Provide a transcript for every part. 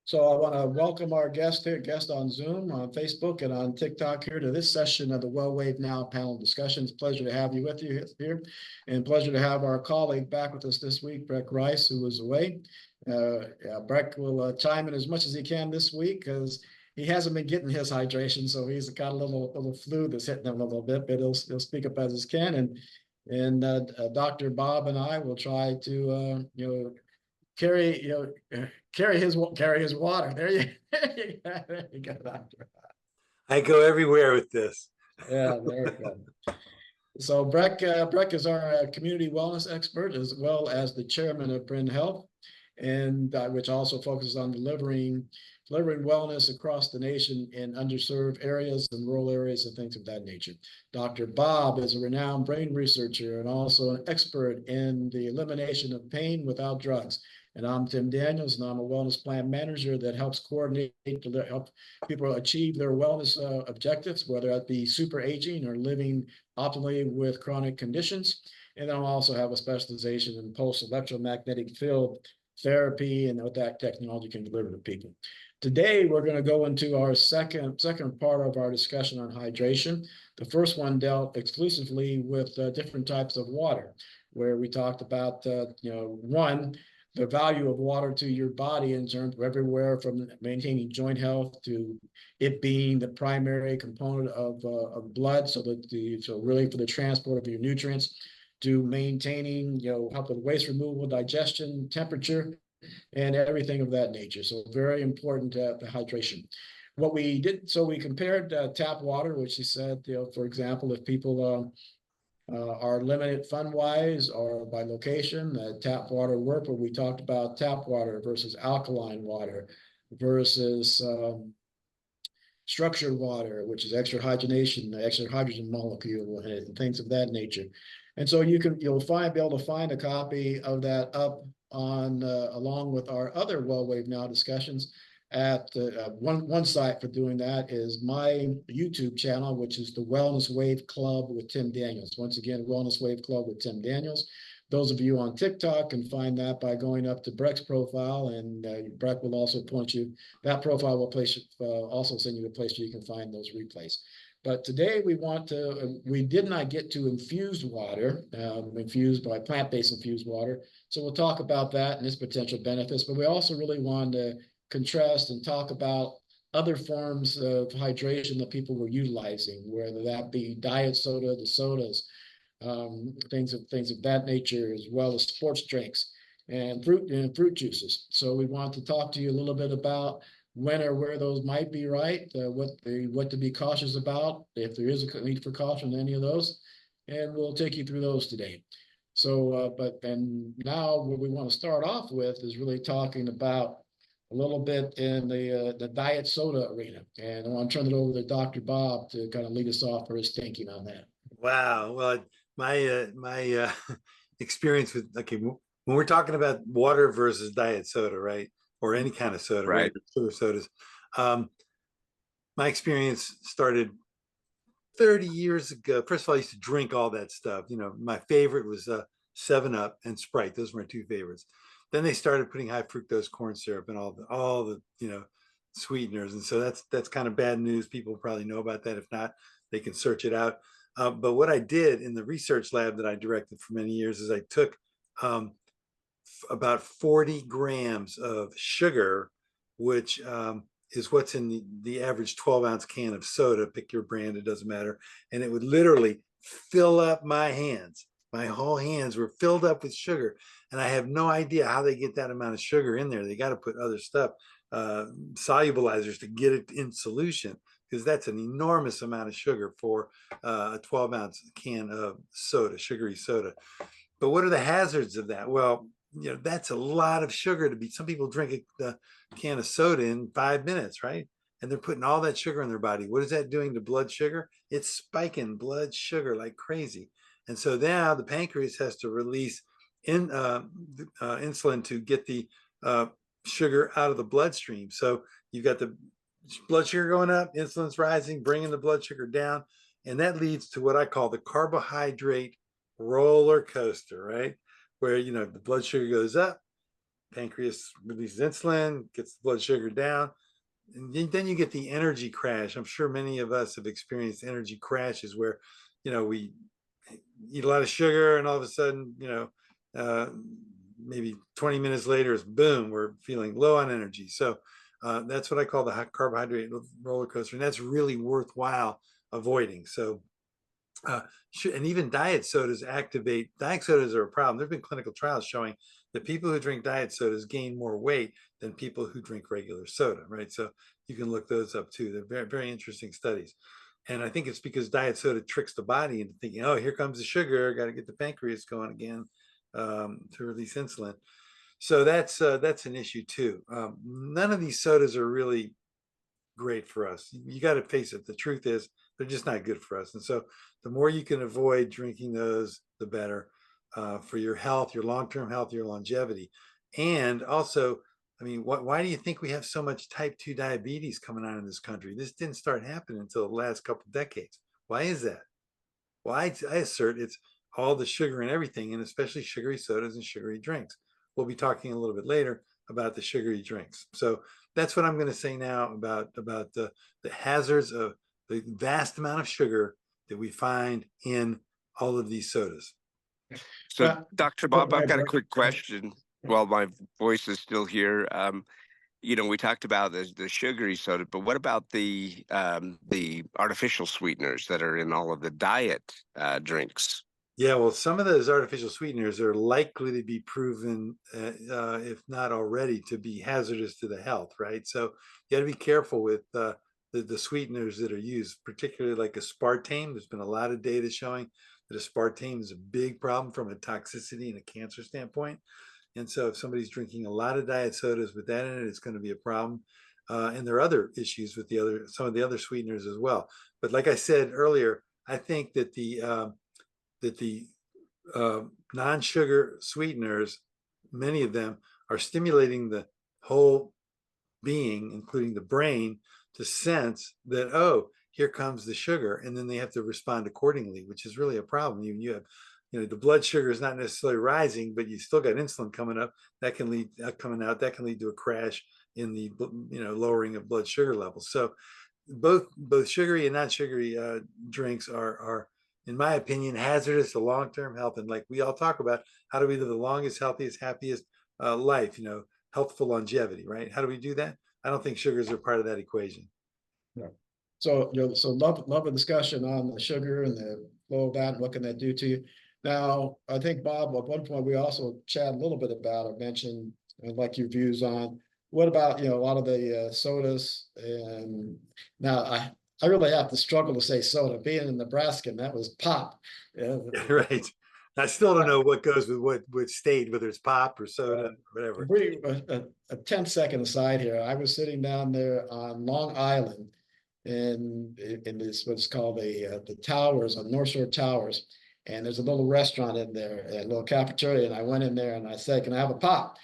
So I want to welcome our guest on Zoom, on Facebook, and on TikTok here to this session of the WellwaveNOW panel discussions. Pleasure to have you here, and pleasure to have our colleague back with us this week, Breck Rice, who was away. Breck will chime in as much as he can this week because he hasn't been getting his hydration, so he's got a little flu that's hitting him a little bit, but he'll speak up as he can, and Dr. Bob and I will try to carry his water. There you go, doctor. I go everywhere with this. Yeah, there you go. So Breck is our community wellness expert, as well as the chairman of Bryn Health, and which also focuses on delivering wellness across the nation in underserved areas and rural areas and things of that nature. Dr. Bob is a renowned brain researcher and also an expert in the elimination of pain without drugs. And I'm Tim Daniels, and I'm a wellness plan manager that helps coordinate to help people achieve their wellness objectives, whether that be super aging or living optimally with chronic conditions. And then I'll also have a specialization in pulse electromagnetic field therapy and what that technology can deliver to people. Today, we're going to go into our second part of our discussion on hydration. The first one dealt exclusively with different types of water, where we talked about, one, the value of water to your body in terms of everywhere from maintaining joint health to it being the primary component of blood, so really for the transport of your nutrients, to maintaining, help with waste removal, digestion, temperature, and everything of that nature. So very important the hydration. What we did, so we compared tap water, which he said, for example, if people are limited fund-wise or by location, tap water work, where we talked about tap water versus alkaline water versus structured water, which is extra hydrogenation, extra hydrogen molecule, and things of that nature. And so you'll be able to find a copy of that up on along with our other WellwaveNOW discussions at one site for doing that is my YouTube channel, which is the Wellness Wave Club with Tim Daniels. Once again, Wellness Wave Club with Tim Daniels. Those of you on TikTok can find that by going up to Breck's profile, and Breck will also point you. That profile will also send you a place where you can find those replays. But today we did not get to infused water, infused by plant-based infused water. So we'll talk about that and its potential benefits, but we also really wanted to contrast and talk about other forms of hydration that people were utilizing, whether that be diet soda, the sodas, things of that nature, as well as sports drinks and fruit juices. So we want to talk to you a little bit about when or where those might be right, what to be cautious about, if there is a need for caution in any of those, and we'll take you through those today. So, now what we want to start off with is really talking about a little bit in the diet soda arena, and I want to turn it over to Dr. Bob to kind of lead us off for his thinking on that. Wow. Well, my experience with when we're talking about water versus diet soda, right, or any kind of soda, right, sodas. My experience started 30 years ago. First of all, I used to drink all that stuff. My favorite was 7-Up and Sprite. Those were my two favorites. Then they started putting high fructose corn syrup and all the sweeteners, and so that's kind of bad news. People probably know about that. If not, they can search it out. But what I did in the research lab that I directed for many years is I took about 40 grams of sugar, which is what's in the average 12-ounce can of soda. Pick your brand, it doesn't matter. And it would literally fill up my hands. My whole hands were filled up with sugar. And I have no idea how they get that amount of sugar in there. They got to put other stuff, solubilizers, to get it in solution, because that's an enormous amount of sugar for a 12-ounce can of soda, sugary soda. But what are the hazards of that? Well, that's a lot of sugar to be. Some people drink a can of soda in 5 minutes, right? And they're putting all that sugar in their body. What is that doing to blood sugar? It's spiking blood sugar like crazy. And so now the pancreas has to release insulin to get the sugar out of the bloodstream. So you've got the blood sugar going up, insulin's rising, bringing the blood sugar down. And that leads to what I call the carbohydrate roller coaster, right? Where, the blood sugar goes up, pancreas releases insulin, gets the blood sugar down, and then you get the energy crash. I'm sure many of us have experienced energy crashes where, we eat a lot of sugar and all of a sudden, maybe 20 minutes later, it's boom, we're feeling low on energy. So that's what I call the carbohydrate roller coaster, and that's really worthwhile avoiding. So and even diet sodas are a problem. There have been clinical trials showing that people who drink diet sodas gain more weight than people who drink regular soda, right? So you can look those up too. They're very, very interesting studies. And I think it's because diet soda tricks the body into thinking, oh, here comes the sugar, got to get the pancreas going again to release insulin. So that's an issue too. None of these sodas are really great for us. You got to face it. The truth is they're just not good for us. And so the more you can avoid drinking those, the better for your health, your long-term health, your longevity. And also, I mean, why do you think we have so much type 2 diabetes coming on in this country? This didn't start happening until the last couple of decades. Why is that? Well, I assert it's all the sugar and everything, and especially sugary sodas and sugary drinks. We'll be talking a little bit later about the sugary drinks. So that's what I'm going to say now about the hazards of the vast amount of sugar that we find in all of these sodas. So, Dr. Bob, I've got a quick question while my voice is still here. We talked about the sugary soda, but what about the artificial sweeteners that are in all of the diet drinks? Yeah, well, some of those artificial sweeteners are likely to be proven, if not already, to be hazardous to the health, right? So you got to be careful with the sweeteners that are used, particularly like aspartame. There's been a lot of data showing that aspartame is a big problem from a toxicity and a cancer standpoint. And so if somebody's drinking a lot of diet sodas with that in it, it's going to be a problem. And there are other issues with some of the other sweeteners as well. But like I said earlier, I think that the non-sugar sweeteners, many of them are stimulating the whole being, including the brain, to sense that, oh, here comes the sugar, and then they have to respond accordingly, which is really a problem. You have, the blood sugar is not necessarily rising, but you still got insulin coming up. That can lead that can lead to a crash in the lowering of blood sugar levels. So both sugary and non-sugary drinks are, in my opinion, hazardous to long-term health. And like we all talk about, how do we live the longest, healthiest, happiest life? Healthful longevity, right? How do we do that? I don't think sugars are part of that equation. Yeah. So love a discussion on the sugar and the flow of that and what can that do to you. Now, I think Bob, at one point we also chatted a little bit about or mentioned, and like your views on what about a lot of the sodas. And now I really have to struggle to say soda. Being in Nebraska, and that was pop. Yeah. Right. I still don't know what goes with what state, whether it's pop or soda, whatever. A 10-second aside here. I was sitting down there on Long Island in this what's called the Towers, on North Shore Towers. And there's a little restaurant in there, a little cafeteria. And I went in there and I said, "Can I have a pop?"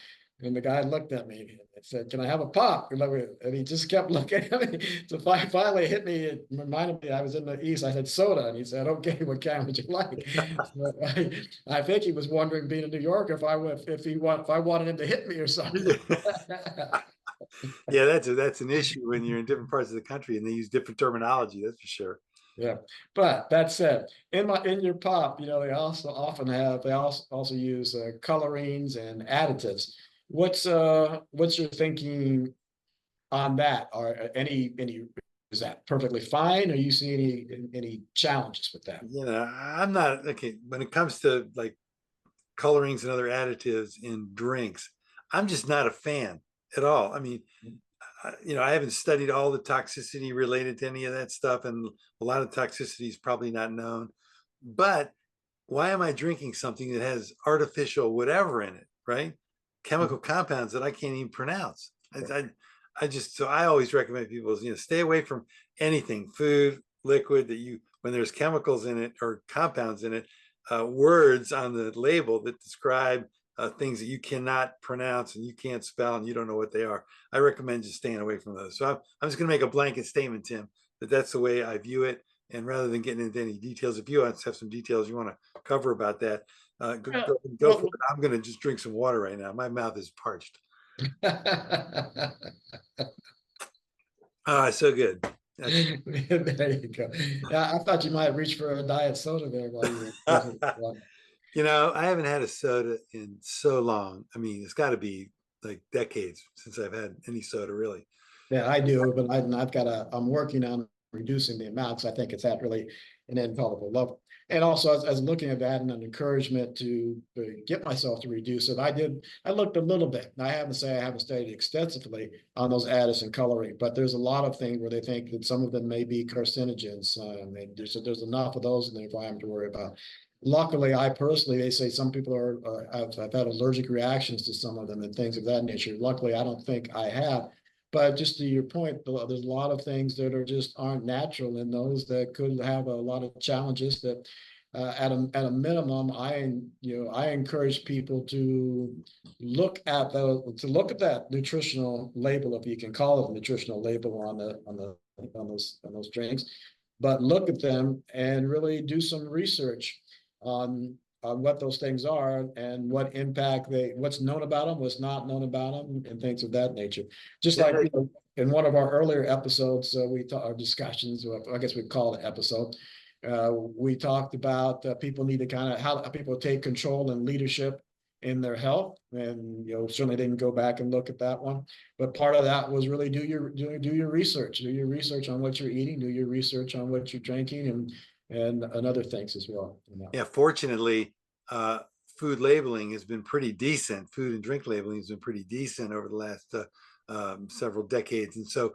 And the guy looked at me and said, "Can I have a pop?" And he just kept looking at me. So finally it hit me. It reminded me I was in the East. I said, "Soda." And he said, "Okay, what kind would you like?" So I think he was wondering, being in New York, if I wanted him to hit me or something. Yeah, that's an issue when you're in different parts of the country and they use different terminology, that's for sure. Yeah, but that said, in your pop, they also use colorings and additives. What's your thinking on that? Are any is that perfectly fine? Are you seeing any challenges with that? I'm not okay when it comes to like colorings and other additives in drinks. I'm just not a fan at all. I mean, I haven't studied all the toxicity related to any of that stuff, and a lot of toxicity is probably not known. But why am I drinking something that has artificial whatever in it, right? Chemical compounds that I can't even pronounce. So I always recommend people stay away from anything, food, liquid, when there's chemicals in it or compounds in it, words on the label that describe things that you cannot pronounce and you can't spell and you don't know what they are. I recommend just staying away from those. So I'm just going to make a blanket statement, Tim, that's the way I view it. And rather than getting into any details, if you have some details you want to cover about that, Go for it. I'm going to just drink some water right now. My mouth is parched. So good. There you go. Yeah, I thought you might reach for a diet soda there while you were. You know, I haven't had a soda in so long. I mean, it's got to be like decades since I've had any soda, really. Yeah, I do, but I'm working on reducing the amounts. I think it's at really an intolerable level. And also, as looking at that and an encouragement to get myself to reduce it, I looked a little bit. I haven't say I haven't studied extensively on those additives and coloring, but there's a lot of things where they think that some of them may be carcinogens. And there's enough of those in the environment to worry about. Luckily, I personally, they say some people I've had allergic reactions to some of them and things of that nature. Luckily, I don't think I have. But just to your point, there's a lot of things that are just aren't natural in those that could have a lot of challenges that at a minimum, I encourage people to look at that nutritional label, if you can call it a nutritional label on those drinks, but look at them and really do some research on what those things are and what impact what's known about them, what's not known about them, and things of that nature. Just like in one of our earlier episodes, our discussions, I guess we call it episode. We talked about people need to kind of how people take control and leadership in their health, and certainly didn't go back and look at that one. But part of that was really do your research, on what you're eating, do your research on what you're drinking, and other things as well. Yeah, fortunately, food labeling has been pretty decent. Food and drink labeling has been pretty decent over the last several decades. And so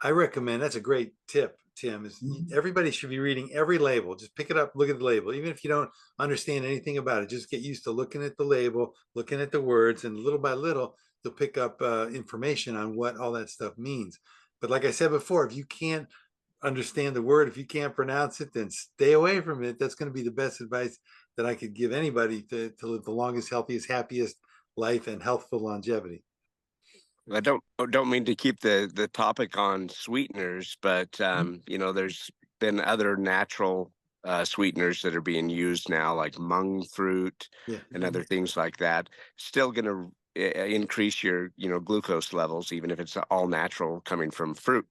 I recommend, that's a great tip, Tim, is everybody should be reading every label. Just pick it up, look at the label. Even if you don't understand anything about it, just get used to looking at the label, looking at the words, and little by little, you'll pick up information on what all that stuff means. But like I said before, if you can't understand the word, if you can't pronounce it, then stay away from it. That's going to be the best advice that I could give anybody to live the longest, healthiest, happiest life and healthful longevity. I don't mean to keep the topic on sweeteners, but there's been other natural sweeteners that are being used now, like monk fruit and other things like that. Still going to increase your glucose levels, even if it's all natural coming from fruit.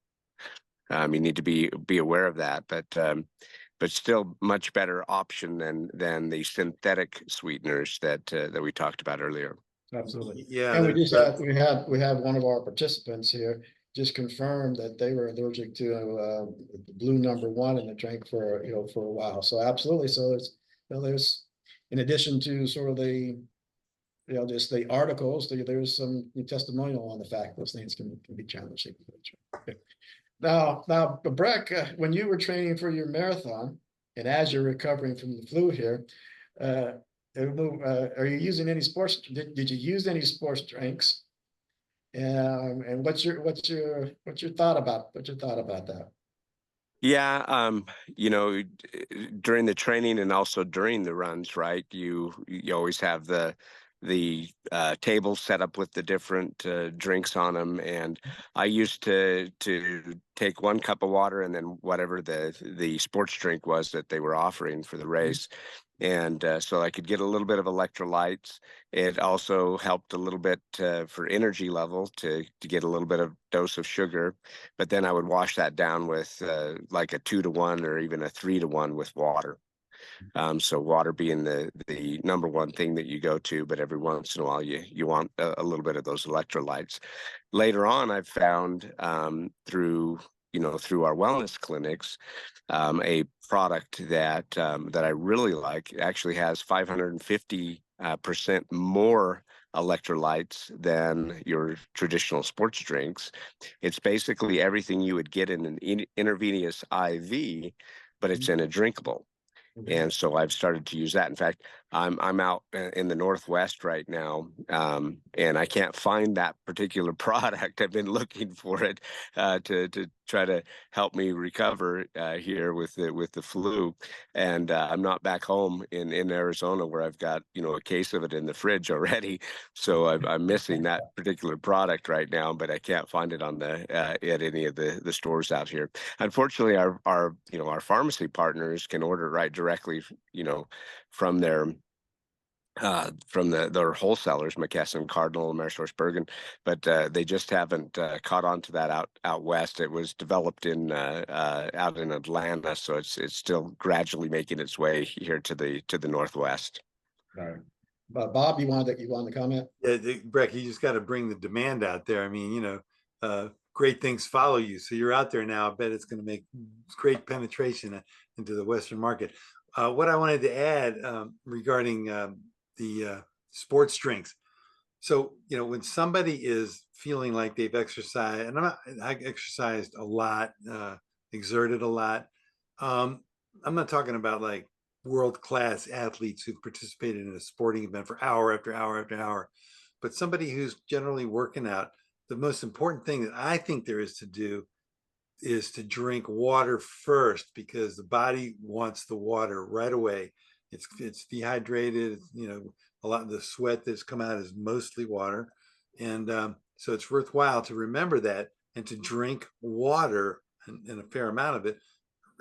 You need to be aware of that, but still much better option than the synthetic sweeteners that we talked about earlier. Absolutely. Yeah. And we had one of our participants here just confirmed that they were allergic to blue #1 in the drink for a while. So absolutely. So there's in addition to sort of the just the articles, there's some testimonial on the fact those things can be challenging. Okay. Now, Breck, when you were training for your marathon, and as you're recovering from the flu here, are you using any sports? Did you use any sports drinks? And what's your thought about that? Yeah, during the training and also during the runs, right? You always have the table set up with the different drinks on them, and I used to take 1 cup of water and then whatever the sports drink was that they were offering for the race. And so I could get a little bit of electrolytes. It also helped a little bit for energy level to get a little bit of dose of sugar. But then I would wash that down with like a 2-to-1 or even a 3-to-1 with water. So water being the #1 thing that you go to, but every once in a while you want a little bit of those electrolytes. Later on, I've found through our wellness clinics, a product that I really like. It actually has 550% more electrolytes than your traditional sports drinks. It's basically everything you would get in an intravenous IV, but it's in a drinkable. And so I've started to use that. In fact, I'm out in the Northwest right now, and I can't find that particular product. I've been looking for it to try to help me recover here with the flu. And I'm not back home in Arizona where I've got a case of it in the fridge already. So I'm missing that particular product right now, but I can't find it on at any of the stores out here. Unfortunately, our pharmacy partners can order right directly from their from their wholesalers, McKesson, Cardinal, AmerisourceBergen, but they just haven't caught on to that out west. It was developed in out in Atlanta, so it's still gradually making its way here to the Northwest. All right. But Bob, you wanted to comment? Yeah, Breck, you just got to bring the demand out there. I mean, great things follow you. So you're out there now. I bet it's going to make great penetration into the Western market. What I wanted to add regarding the sports drinks. So, when somebody is feeling like they've exercised, and I exercised a lot, exerted a lot. I'm not talking about like world-class athletes who've participated in a sporting event for hour after hour after hour, but somebody who's generally working out. The most important thing that I think there is to do is to drink water first, because the body wants the water right away. It's dehydrated. A lot of the sweat that's come out is mostly water, and so it's worthwhile to remember that and to drink water, and a fair amount of it,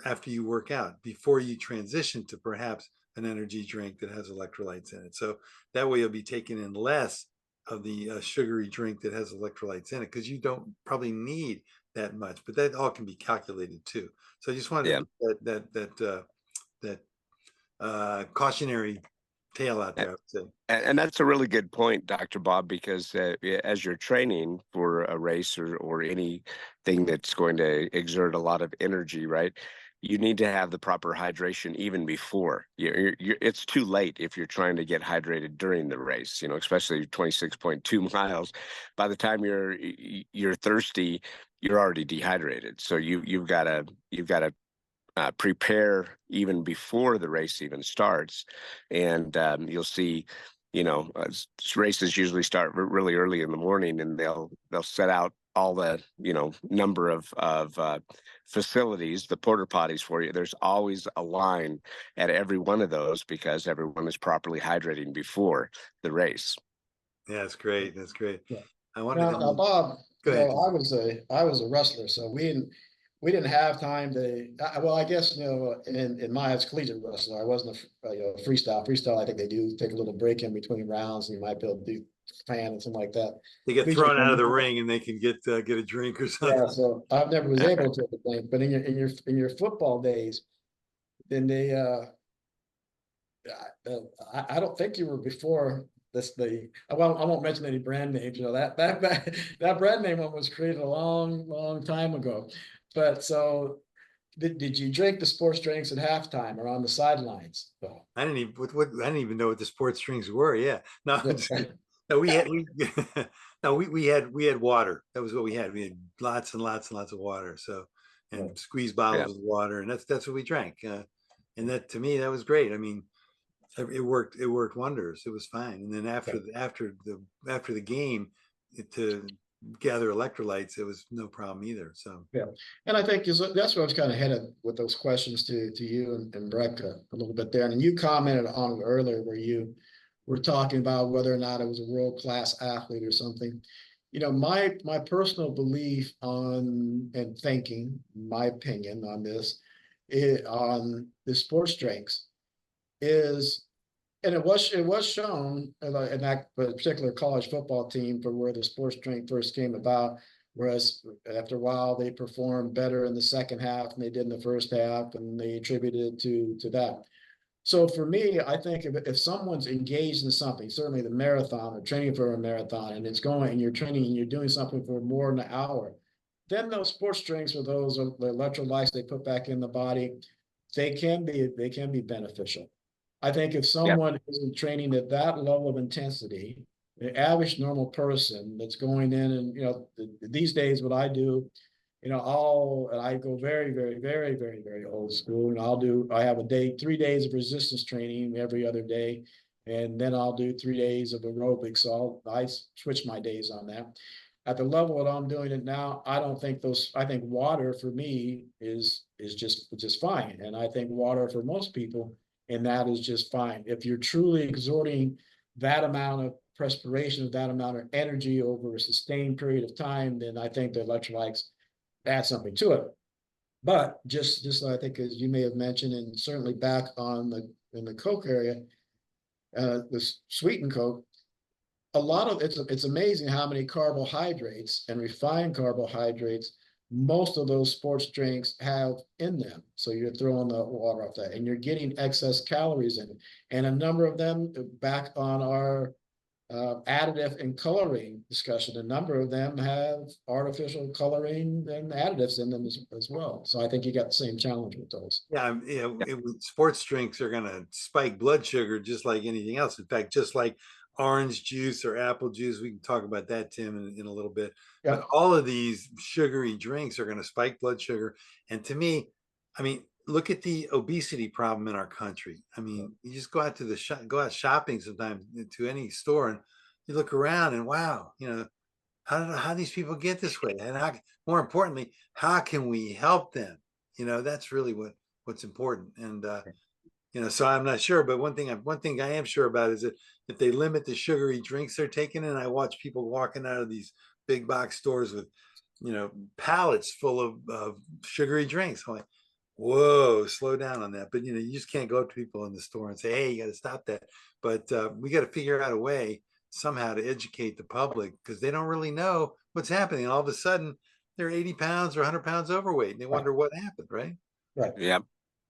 after you work out, before you transition to perhaps an energy drink that has electrolytes in it. So that way you'll be taking in less of the sugary drink that has electrolytes in it, because you don't probably need that much, but that all can be calculated too. So I just wanted to that cautionary tale out there, I would say. And that's a really good point, Dr. Bob, because as you're training for a race or anything that's going to exert a lot of energy, right? You need to have the proper hydration even before. It's too late if you're trying to get hydrated during the race, especially 26.2 miles. By the time you're thirsty, you're already dehydrated. So you've got to prepare even before the race even starts, and you'll see, races usually start really early in the morning, and they'll set out all the number of facilities, the porta potties for you. There's always a line at every one of those because everyone is properly hydrating before the race. Yeah, that's great. That's great. Yeah. I wanted Now, Bob, go ahead. I was a wrestler, so we didn't have time to. Well, I guess in my as collegiate wrestler, I wasn't a freestyle. Freestyle, I think they do take a little break in between rounds, and you might be able to do fan and something like that. They get thrown out of the ring, and they can get a drink or something. Yeah, so I've never was able to think, but in your football days, then they I don't think you were before this I won't mention any brand names. That brand name one was created a long time ago. But so did you drink the sports drinks at halftime or on the sidelines? So, I didn't even know what the sports drinks were. Yeah, no, no, we had we had water. That was what we had. We had lots and lots and lots of water. So, and squeeze bottles of water, and that's what we drank. And that, to me, that was great. I mean, it worked wonders. It was fine. And then after the game, to gather electrolytes, it was no problem either. So and I think that's where I was kind of headed with those questions to you and Breck a little bit there. And you commented on it earlier where you were talking about whether or not it was a world-class athlete or something. My personal belief on and thinking, my opinion on this, on the sports drinks is, and it was shown in that particular college football team for where the sports drink first came about, whereas after a while they performed better in the second half than they did in the first half, and they attributed it to that. So for me, I think if someone's engaged in something, certainly the marathon or training for a marathon, and it's going and you're training and you're doing something for more than an hour, then those sports drinks or those the electrolytes they put back in the body, they can be beneficial. I think if someone isn't training at that level of intensity, the average normal person that's going in and, these days, what I do, I go very, very, very, very, very old school, and I have 3 days of resistance training every other day. And then I'll do 3 days of aerobics. So I switch my days on that. At the level that I'm doing it now, I think water for me is just fine. And I think water for most people, and that is just fine. If you're truly exerting that amount of perspiration, that amount of energy over a sustained period of time, then I think the electrolytes add something to it. But just I think, as you may have mentioned, and certainly back in the Coke area, this sweetened Coke, a lot of it's amazing how many carbohydrates and refined carbohydrates most of those sports drinks have in them. So you're throwing the water off that, and you're getting excess calories in it. And a number of them, back on our additive and coloring discussion, a number of them have artificial coloring and additives in them as well. So I think you got the same challenge with those. Yeah, sports drinks are going to spike blood sugar just like anything else. In fact, just like orange juice or apple juice, we can talk about that, Tim, in a little bit. Yeah. But all of these sugary drinks are going to spike blood sugar. And to me, I mean, look at the obesity problem in our country. I mean, you just go out to go out shopping sometimes to any store, and you look around, and wow, how these people get this way, and more importantly, how can we help them? That's really what's important. And so I'm not sure, but one thing I am sure about is that if they limit the sugary drinks they're taking, and I watch people walking out of these big box stores with pallets full of sugary drinks. I'm like, whoa, slow down on that. But you just can't go up to people in the store and say, hey, you got to stop that. But we got to figure out a way somehow to educate the public, because they don't really know what's happening. And all of a sudden they're 80 pounds or 100 pounds overweight, and they wonder what happened, right? Right. Yep.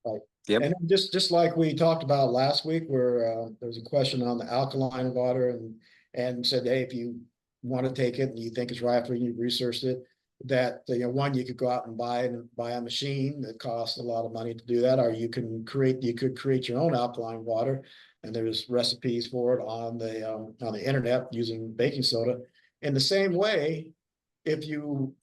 Right. Yep. And just like we talked about last week, where there was a question on the alkaline water, and said, hey, if you want to take it and you think it's right for you, you've researched it, that one, you could go out and buy a machine that costs a lot of money to do that, or you could create your own alkaline water, and there's recipes for it on the internet using baking soda. In the same way, if you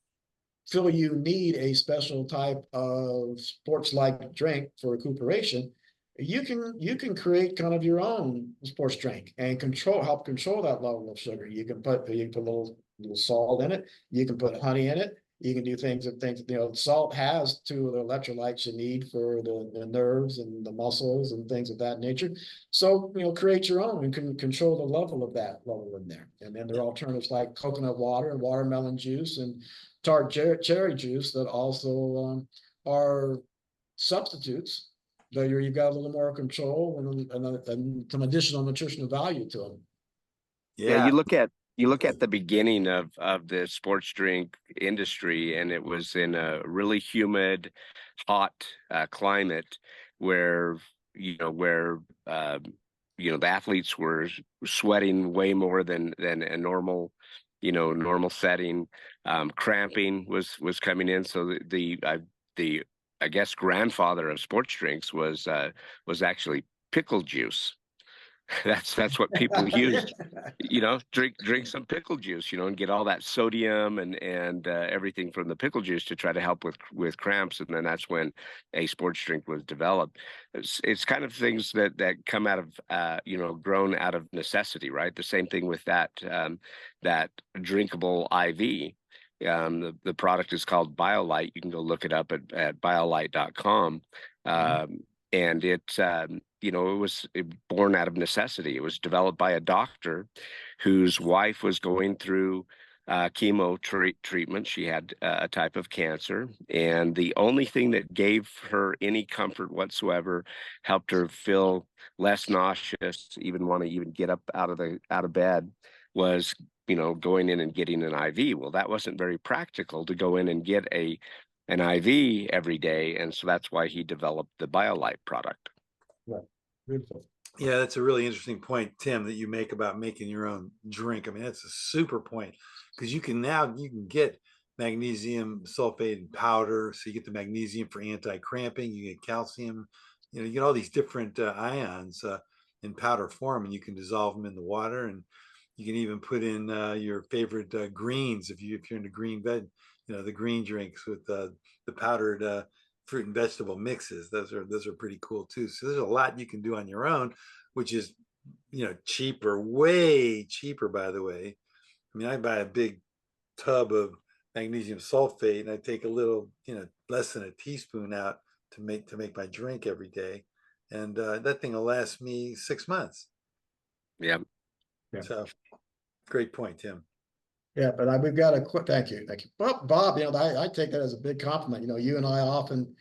feel you need a special type of sports-like drink for recuperation, you can create kind of your own sports drink and help control that level of sugar. You can put a little salt in it. You can put honey in it. You can do things. Salt has two of the electrolytes you need for the nerves and the muscles and things of that nature. So create your own and can control the level of that level in there. And then there are alternatives like coconut water and watermelon juice and tart cherry juice that also are substitutes. So you've got a little more control and some additional nutritional value to them. Yeah, you look at the beginning of the sports drink industry, and it was in a really humid, hot climate where the athletes were sweating way more than a normal setting. Cramping was coming in, so the I guess grandfather of sports drinks was actually pickle juice. That's what people used. Drink some pickle juice, and get all that sodium and everything from the pickle juice to try to help with cramps. And then that's when a sports drink was developed. It's kind of things that come out of grown out of necessity, right? The same thing with that drinkable IV. The product is called BioLite. You can go look it up at biolite.com. And it was born out of necessity. It was developed by a doctor whose wife was going through chemo treatment. She had a type of cancer, and the only thing that gave her any comfort whatsoever, helped her feel less nauseous, even want to get up out of bed, was going in and getting an IV. Well, that wasn't very practical to go in and get an IV every day, and so that's why he developed the BioLite product. Right. Beautiful. Yeah, that's a really interesting point, Tim, that you make about making your own drink. I mean, that's a super point, because you can get magnesium sulfate in powder, so you get the magnesium for anti-cramping. You get calcium, you get all these different ions in powder form, and you can dissolve them in the water, and you can even put in your favorite greens if you're into green veg. The green drinks with the powdered fruit and vegetable mixes. Those are pretty cool too. So there's a lot you can do on your own, which is cheaper, way cheaper, by the way. I mean, I buy a big tub of magnesium sulfate, and I take a little, less than a teaspoon out to make my drink every day, and that thing will last me 6 months. Yeah. So great point, Tim. Yeah, but we've got thank you. Bob, I take that as a big compliment. You and I often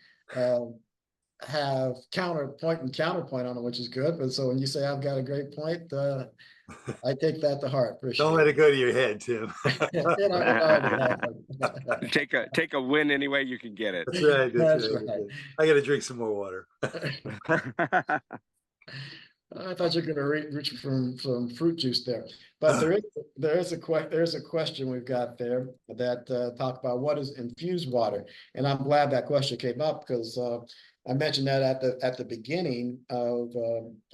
have counterpoint and counterpoint on it, which is good. But so when you say I've got a great point, I take that to heart. Appreciate Don't let it go to your head, Tim. Take a win any way you can get it. That's right. That's That's right. right. I got to drink some more water. I thought you were going to reach from some fruit juice there, but there's a question we've got there that talk about what is infused water, and I'm glad that question came up because I mentioned that at the beginning of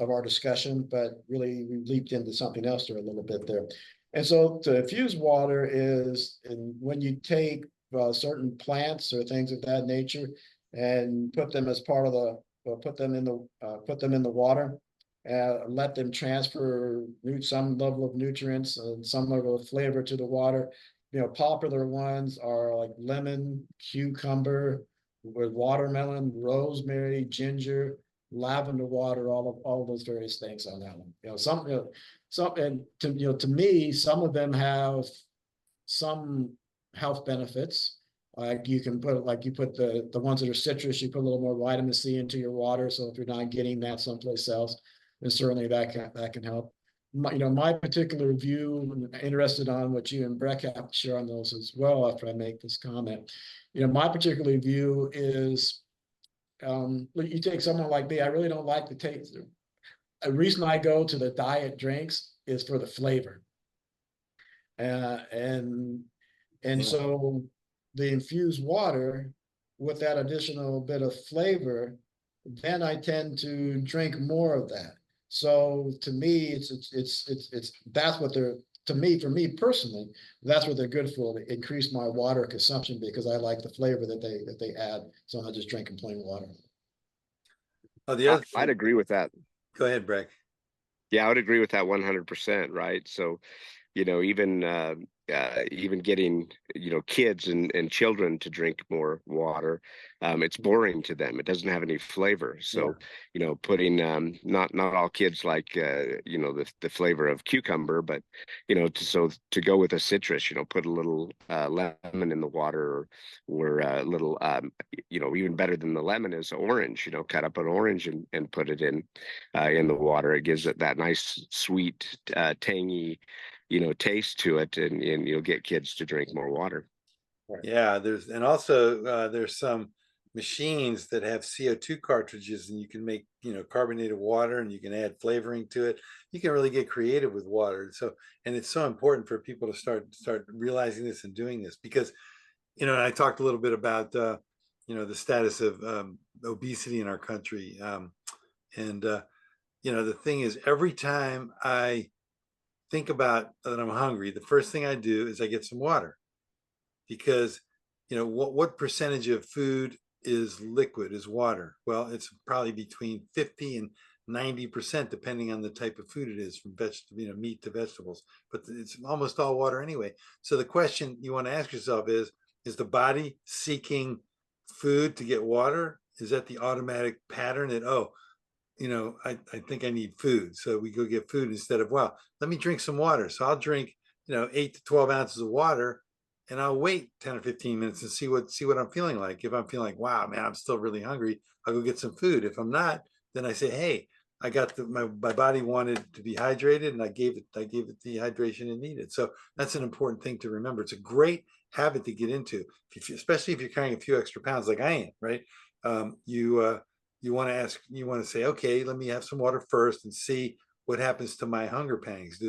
our discussion, but really we leaped into something else there a little bit there, and so to infuse water is when you take certain plants or things of that nature and put them as part of put them in the water, let them transfer some level of nutrients and some level of flavor to the water. Popular ones are like lemon, cucumber, with watermelon, rosemary, ginger, lavender water, all of those various things on that one. And to me, some of them have some health benefits. Like you put the ones that are citrus, you put a little more vitamin C into your water. So if you're not getting that someplace else, then certainly that can help. My particular view, interested on what you and Breck have to share on those as well after I make this comment. My particular view is you take someone like me, I really don't like the taste. The reason I go to the diet drinks is for the flavor. And so the infused water with that additional bit of flavor, then I tend to drink more of that. So to me, it's that's what they're to me for me personally, that's what they're good for. They increase my water consumption because I like the flavor that they add. So I'm not just drinking plain water. Oh, the other I'd agree with that. Go ahead, Breck. Yeah, I would agree with that 100%. Right. So, even getting kids and children to drink more water, it's boring to them. It doesn't have any flavor. So putting not all kids like the flavor of cucumber, but to go with a citrus, put a little lemon in the water, or a little even better than the lemon is orange. Cut up an orange and put it in the water. It gives it that nice sweet tangy taste to it, and you'll get kids to drink more water. Yeah, there's some machines that have CO2 cartridges, and you can make carbonated water, and you can add flavoring to it. You can really get creative with water. So, and it's so important for people to start realizing this and doing this, because I talked a little bit about the status of obesity in our country, and the thing is, every time I think about that I'm hungry, the first thing I do is I get some water, because what percentage of food is liquid, is water? Well, it's probably between 50 and 90%, depending on the type of food it is, from meat to vegetables, but it's almost all water anyway. So the question you want to ask yourself is the body seeking food to get water? Is that the automatic pattern that, I think I need food, so we go get food, instead of, well, let me drink some water. So I'll drink 8 to 12 ounces of water, and I'll wait 10 or 15 minutes and see what I'm feeling like. If I'm feeling like, wow, man, I'm still really hungry, I'll go get some food. If I'm not, then I say, hey, I got my body wanted to be hydrated, and I gave it the hydration it needed. So that's an important thing to remember. It's a great habit to get into, especially if you're carrying a few extra pounds like I am, right? You want to say, okay, let me have some water first and see what happens to my hunger pangs.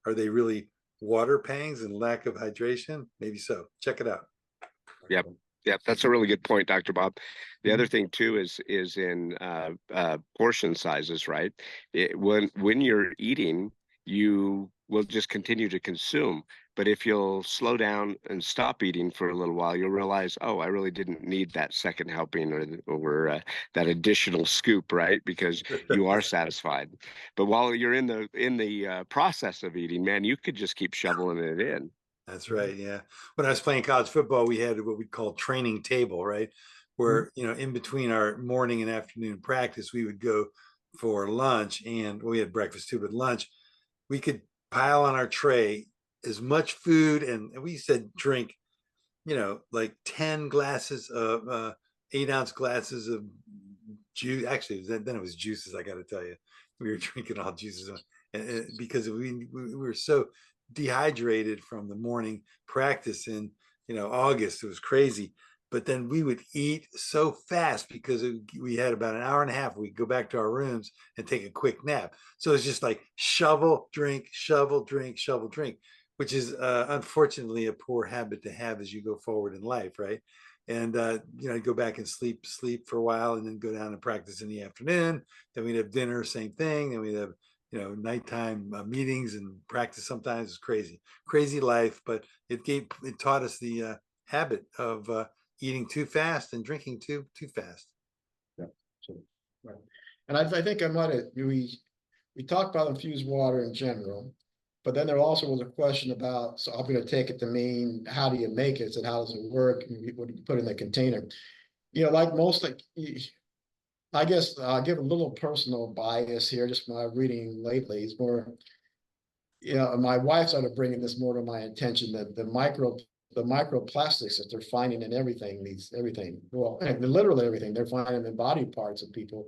Are they really water pangs and lack of hydration? Maybe so. Check it out. Yep. That's a really good point, Dr. Bob. The other thing too is in portion sizes, right? When you're eating, you will just continue to consume. But if you'll slow down and stop eating for a little while, you'll realize, oh, I really didn't need that second helping or that additional scoop, right? Because you are satisfied. But while you're in the process of eating, man, you could just keep shoveling it in. That's right. Yeah. When I was playing college football, we had what we call training table, right? Where, in between our morning and afternoon practice, we would go for lunch, and we had breakfast too, but lunch, we could pile on our tray as much food, and we said drink, like 10 glasses of 8-ounce glasses of juice. Actually, then it was juices. I got to tell you, we were drinking all juices, because we were so dehydrated from the morning practice in August. It was crazy. But then we would eat so fast because we had about an hour and a half. We'd go back to our rooms and take a quick nap. So it's just like shovel, drink, shovel, drink, shovel, drink, which is unfortunately a poor habit to have as you go forward in life, right? And go back and sleep for a while, and then go down and practice in the afternoon. Then we'd have dinner, same thing. Then we'd have nighttime meetings and practice. Sometimes it's crazy life, but it taught us the habit of eating too fast and drinking too fast. Yeah, so, right. And I think I might have, we talked about infused water in general, but then there also was a question about, so I'm going to take it to mean, how do you make it and how does it work? And what do you put in the container? Like most, I guess I'll give a little personal bias here, just my reading lately. It's more, my wife started bringing this more to my attention, that the microplastics that they're finding in everything, well, and literally everything, they're finding in body parts of people,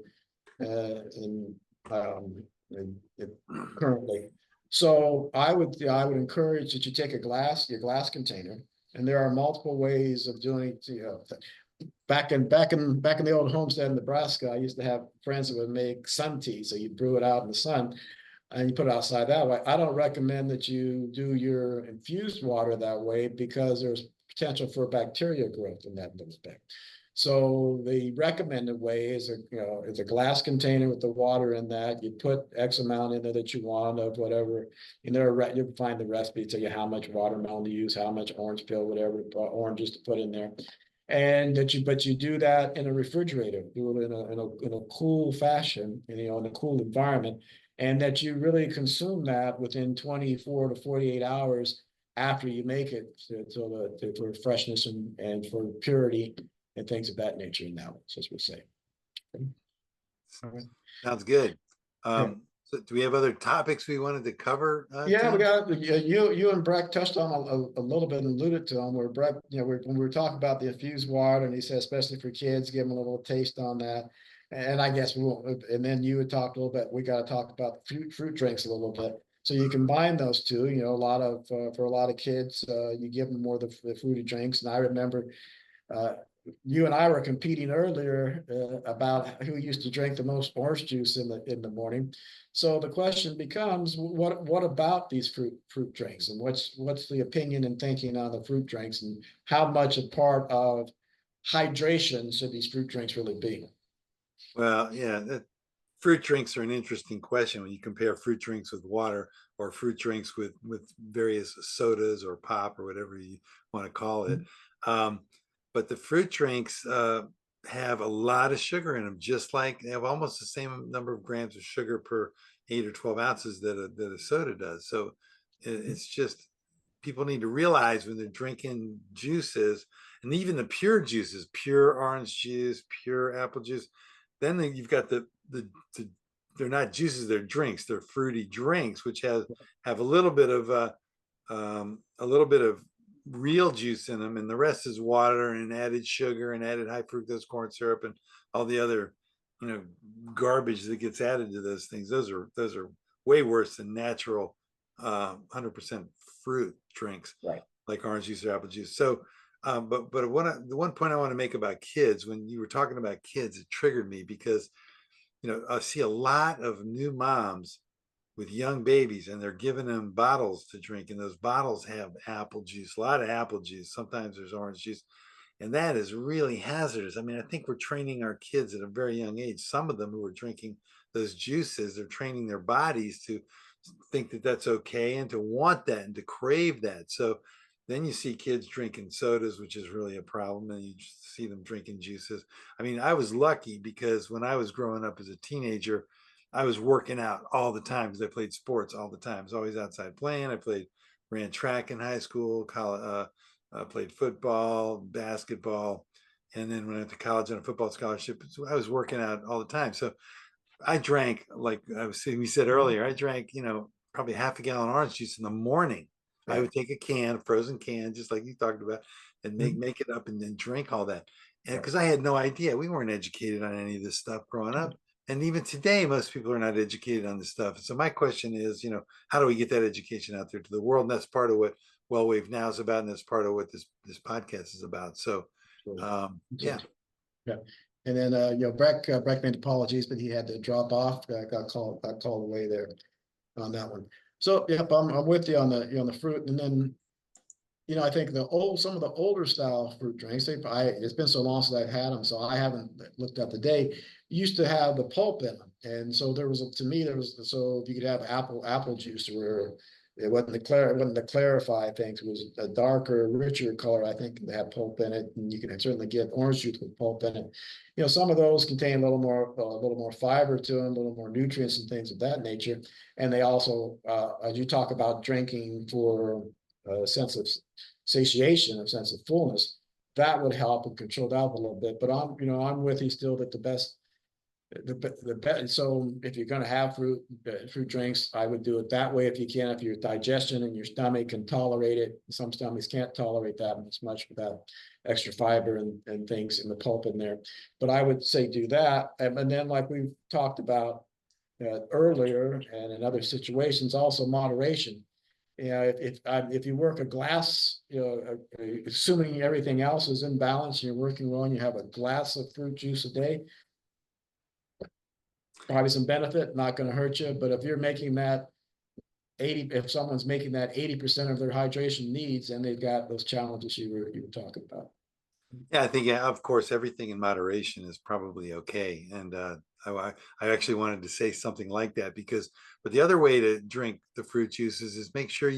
currently. So I would encourage that you take your glass container, and there are multiple ways of doing it. Back in the old homestead in Nebraska, I used to have friends that would make sun tea. So you brew it out in the sun and you put it outside that way. I don't recommend that you do your infused water that way, because there's potential for bacteria growth in that respect. So the recommended way is a glass container with the water in that. You put X amount in there that you want of whatever. You can find the recipe, tell you how much watermelon to use, how much orange peel, whatever oranges to put in there. And but you do that in a refrigerator, do it in a cool fashion, in a cool environment, and that you really consume that within 24 to 48 hours after you make it, for freshness and for purity and things of that nature. Now, as we say. All right. Sounds good. Yeah. So do we have other topics we wanted to cover? Yeah, Tim? we got you and Breck touched on a little bit and alluded to them, where Breck, when we were talking about the infused water, and he said especially for kids, give them a little taste on that. And I guess we won't. And then you had talked a little bit. We got to talk about fruit drinks a little bit. So you combine those two. For a lot of kids, you give them more the fruity drinks. And I remember you and I were competing earlier about who used to drink the most orange juice in the morning. So the question becomes, what about these fruit drinks, and what's the opinion and thinking on the fruit drinks, and how much a part of hydration should these fruit drinks really be? Well, yeah, fruit drinks are an interesting question when you compare fruit drinks with water, or fruit drinks with various sodas or pop or whatever you want to call it. But the fruit drinks have a lot of sugar in them, just like they have almost the same number of grams of sugar per 8 or 12 ounces that a soda does. So it's just, people need to realize when they're drinking juices, and even the pure juices, pure orange juice, pure apple juice, then you've got they're not juices, they're drinks, they're fruity drinks, which have a little bit of real juice in them, and the rest is water and added sugar and added high fructose corn syrup and all the other garbage that gets added to those things. Those are way worse than natural 100% fruit drinks, right, like orange juice or apple juice. So but the one point I want to make about kids, when you were talking about kids, it triggered me, because I see a lot of new moms with young babies, and they're giving them bottles to drink, and those bottles have apple juice, a lot of apple juice. Sometimes there's orange juice, and that is really hazardous. I mean, I think we're training our kids at a very young age. Some of them who are drinking those juices, they're training their bodies to think that that's okay, and to want that, and to crave that. So then you see kids drinking sodas, which is really a problem, and you see them drinking juices. I mean, I was lucky, because when I was growing up as a teenager, I was working out all the time, because I played sports all the time. I was always outside playing. Ran track in high school, played football, basketball. And then when I went to college on a football scholarship, I was working out all the time. So I drank, like we said earlier, I drank, probably half a gallon of orange juice in the morning. I would take a frozen can, just like you talked about, and make it up and then drink all that. And because I had no idea, we weren't educated on any of this stuff growing up. And even today, most people are not educated on this stuff. So my question is, how do we get that education out there to the world? And that's part of what WellwaveNOW is about, and that's part of what this podcast is about. So, yeah. Yeah. And then, Breck made apologies, but he had to drop off. Got called away there on that one. So, yep, I'm with you on the fruit. And then, I think some of the older style fruit drinks, it's been so long since I've had them, so I haven't looked up the date. Used to have the pulp in them, and so so if you could have apple juice, where it wasn't the clarify things, it was a darker, richer color. I think they had pulp in it, and you can certainly get orange juice with pulp in it. Some of those contain a little more fiber to them, a little more nutrients and things of that nature. And they also, as you talk about drinking for a sense of satiation, a sense of fullness, that would help and control that a little bit. But I'm with you still that the best. So if you're going to have fruit drinks, I would do it that way if you can. If your digestion and your stomach can tolerate it, some stomachs can't tolerate that as much without extra fiber and things in the pulp in there. But I would say do that, and then like we've talked about earlier, and in other situations, also moderation. If you work a glass, assuming everything else is in balance, and you're working well, and you have a glass of fruit juice a day, probably some benefit, not going to hurt you. But if you're making that if someone's making that 80% of their hydration needs, and they've got those challenges you were talking about. Yeah, I think, of course, everything in moderation is probably okay. And I actually wanted to say something like that but the other way to drink the fruit juices is make sure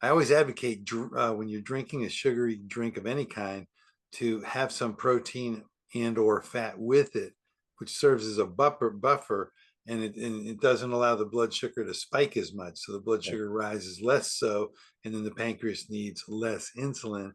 I always advocate when you're drinking a sugary drink of any kind to have some protein and or fat with it, which serves as a buffer, and it doesn't allow the blood sugar to spike as much. So the blood sugar rises less so, and then the pancreas needs less insulin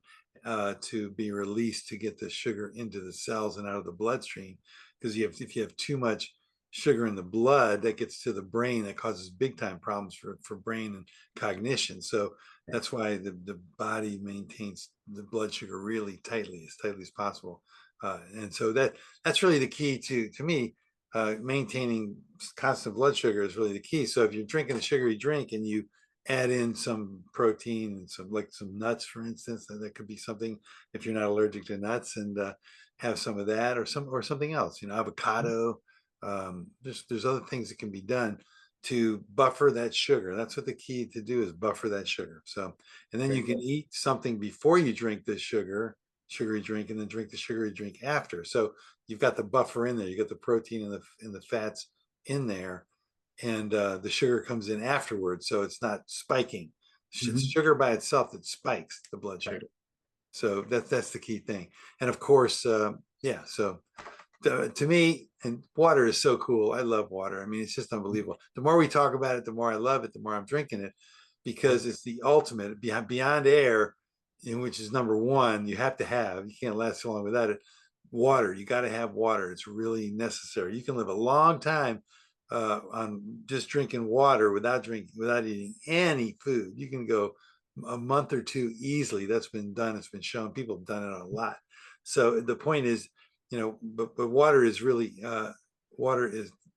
to be released to get the sugar into the cells and out of the bloodstream. Because if you have too much sugar in the blood, that gets to the brain, that causes big time problems for brain and cognition. So that's why the body maintains the blood sugar really tightly as possible. And so that's really the key to me. Maintaining constant blood sugar is really the key. So if you're drinking a sugary drink and you add in some protein and some nuts, for instance, that could be something, if you're not allergic to nuts, and have some of that, or something else, avocado. There's other things that can be done to buffer that sugar. That's what the key to do is buffer that sugar. So, and then you can eat something before you drink the sugary drink, and then drink the sugary drink after. So you've got the buffer in there. You got the protein and the fats in there, and the sugar comes in afterwards, so it's not spiking. It's sugar by itself that spikes the blood sugar. So that's the key thing. And of course, yeah. So to me, and water is so cool. I love water. I mean, it's just unbelievable. The more we talk about it, the more I love it. The more I'm drinking it, because it's the ultimate beyond air, in which is number one. You have to have. You can't last so long without it. Water. You got to have water. It's really necessary. You can live a long time on just drinking water without eating any food. You can go a month or two easily. That's been done. It's been shown. People have done it a lot. So the point is, but water is really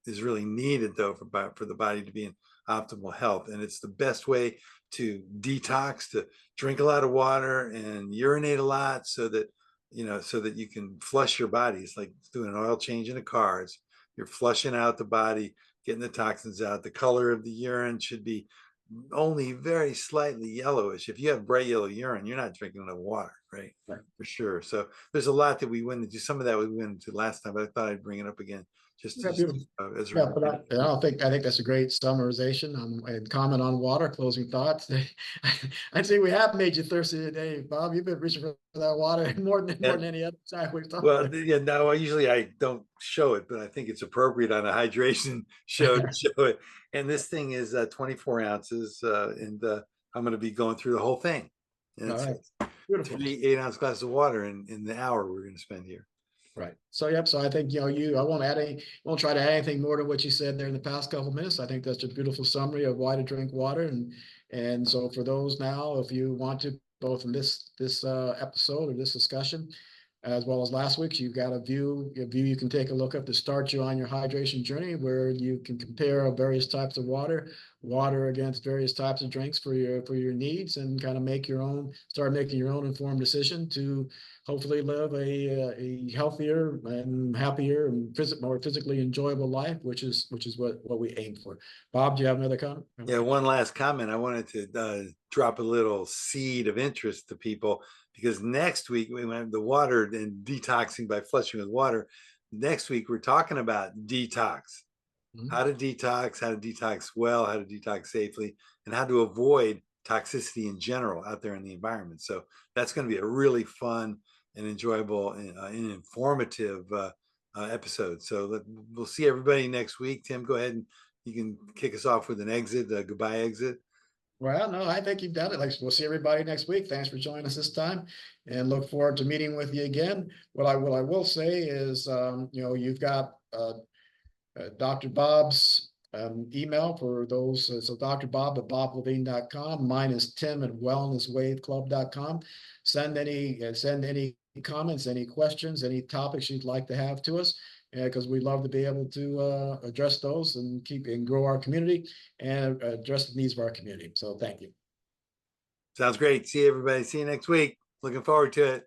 really needed, though, for the body to be in optimal health. And it's the best way to detox, to drink a lot of water and urinate a lot, so that you can flush your body. It's like doing an oil change in a car. You're flushing out the body, getting the toxins out. The color of the urine should be only very slightly yellowish. If you have bright yellow urine, you're not drinking enough water, right? For sure. So there's a lot that we went into. Some of that we went into last time, but I thought I'd bring it up again. I think that's a great summarization and comment on water. Closing thoughts. I'd say we have made you thirsty today, Bob. You've been reaching for that water more than any other time we've talked. Well, yeah, no, usually I don't show it, but I think it's appropriate on a hydration show to show it. And this thing is 24 ounces, and I'm going to be going through the whole thing. And all right. Beautiful. 3 8-ounce glasses of water in the hour we're going to spend here. Right. So, yep. So I think, I won't try to add anything more to what you said there in the past couple of minutes. I think that's a beautiful summary of why to drink water. And so for those now, if you want to both in this episode or this discussion, as well as last week's. You've got a view you can take a look at to start you on your hydration journey, where you can compare various types of water against various types of drinks for your needs, and kind of start making your own informed decision to hopefully live a healthier and happier and more physically enjoyable life, which is what we aim for. Bob, do you have another comment? Yeah, one last comment. I wanted to drop a little seed of interest to people, because next week we have the water and detoxing by flushing with water. Next week we're talking about detox, how to detox well, how to detox safely, and how to avoid toxicity in general out there in the environment. So that's going to be a really fun and enjoyable and informative episode. So we'll see everybody next week. Tim, go ahead and you can kick us off with an exit, a goodbye exit. Well, no, I think you've done it. Like, we'll see everybody next week. Thanks for joining us this time, and look forward to meeting with you again. What I will say is, you've got Dr. Bob's email for those. So Dr. Bob at boblevine.com. Mine is Tim at wellnesswaveclub.com. Send any comments, any questions, any topics you'd like to have to us, because we'd love to be able to address those and grow our community and address the needs of our community. So thank you. Sounds great. See you, everybody. See you next week. Looking forward to it.